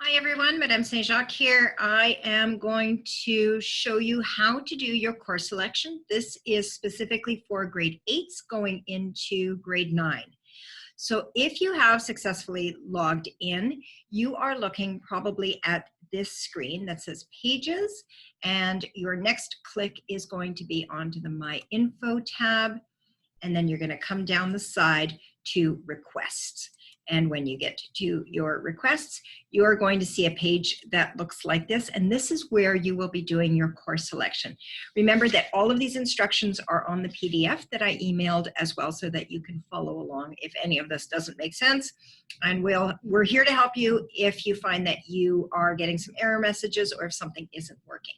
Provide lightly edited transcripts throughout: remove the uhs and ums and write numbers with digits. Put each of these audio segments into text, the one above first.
Hi everyone, Madame Saint-Jacques here. I am going to show you how to do your course selection. This is specifically for grade 8s going into grade 9. So if you have successfully logged in, you are looking probably at this screen that says Pages, and your next click is going to be onto the My Info tab, and then you're going to come down the side to Requests. And when you get to your requests, you're going to see a page that looks like this, and this is where you will be doing your course selection. Remember that all of these instructions are on the PDF that I emailed as well, so that you can follow along if any of this doesn't make sense. And we're here to help you if you find that you are getting some error messages or if something isn't working.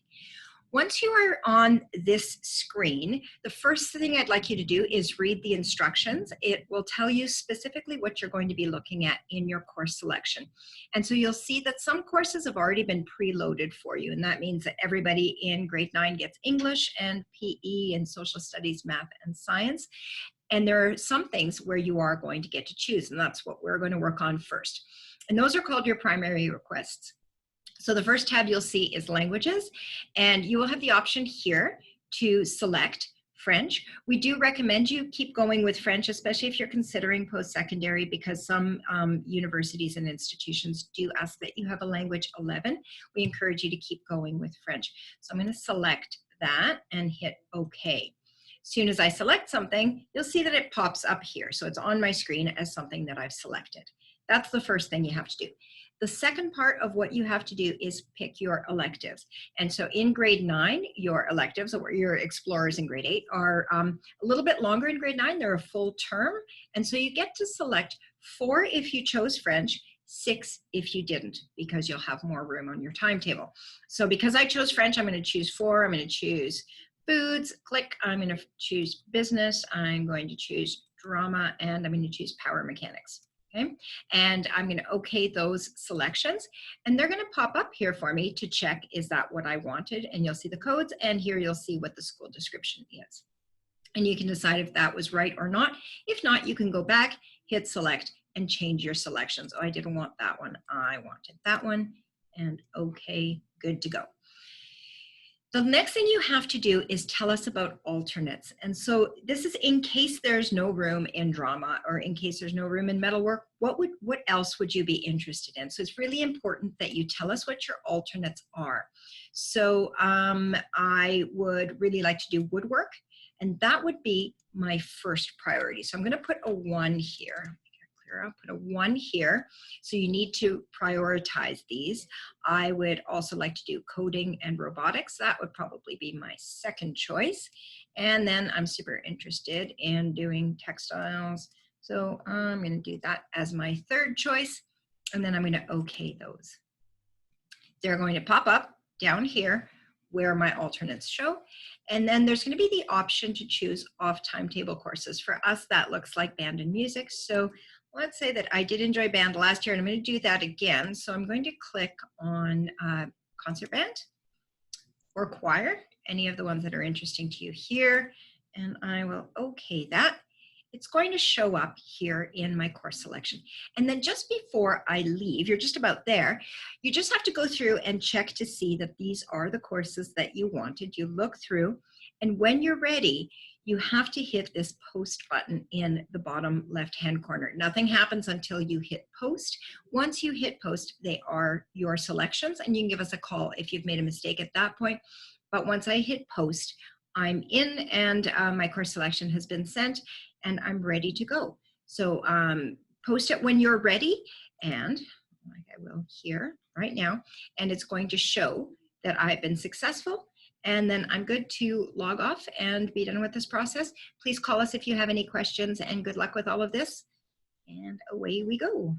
Once you are on this screen, the first thing I'd like you to do is read the instructions. It will tell you specifically what you're going to be looking at in your course selection. And so you'll see that some courses have already been preloaded for you, and that means that everybody in grade 9 gets English and PE and social studies, math and science. And there are some things where you are going to get to choose, and that's what we're going to work on first. And those are called your primary requests. So the first tab you'll see is languages, and you will have the option here to select French. We do recommend you keep going with French, especially if you're considering post-secondary, because some universities and institutions do ask that you have a language 11. We encourage you to keep going with French. So I'm going to select that and hit OK. As soon as I select something, you'll see that it pops up here. So it's on my screen as something that I've selected. That's the first thing you have to do. The second part of what you have to do is pick your electives. And so in grade 9, your electives, or your explorers in grade 8, are a little bit longer in grade 9. They're a full term. And so you get to select 4 if you chose French, 6 if you didn't, because you'll have more room on your timetable. So because I chose French, I'm going to choose 4. I'm going to choose foods, click. I'm going to choose business. I'm going to choose drama, and I'm going to choose power mechanics. Okay, and I'm going to OK those selections, and they're going to pop up here for me to check, is that what I wanted? And you'll see the codes, and here you'll see what the school description is. And you can decide if that was right or not. If not, you can go back, hit select, and change your selections. Oh, I didn't want that one. I wanted that one, and OK, good to go. The next thing you have to do is tell us about alternates. And so this is in case there's no room in drama, or in case there's no room in metalwork, what else would you be interested in? So it's really important that you tell us what your alternates are. So I would really like to do woodwork, and that would be my first priority. So I'm going to put a 1 here. I'll put a 1 here. So you need to prioritize these. I would also like to do coding and robotics. That would probably be my second choice. And then I'm super interested in doing textiles. So I'm going to do that as my third choice. And then I'm going to OK those. They're going to pop up down here where my alternates show. And then there's going to be the option to choose off timetable courses. For us, that looks like band and music. So let's say that I did enjoy band last year, and I'm going to do that again. So I'm going to click on concert band or choir, any of the ones that are interesting to you here, and I will OK that. It's going to show up here in my course selection. And then just before I leave, you're just about there, you just have to go through and check to see that these are the courses that you wanted. You look through, and when you're ready, you have to hit this post button in the bottom left-hand corner. Nothing happens until you hit post. Once you hit post, they are your selections, and you can give us a call if you've made a mistake at that point. But once I hit post, I'm in, and my course selection has been sent, and I'm ready to go. So post it when you're ready, and like I will here right now, and it's going to show that I've been successful. And then I'm good to log off and be done with this process. Please call us if you have any questions, and good luck with all of this. And away we go.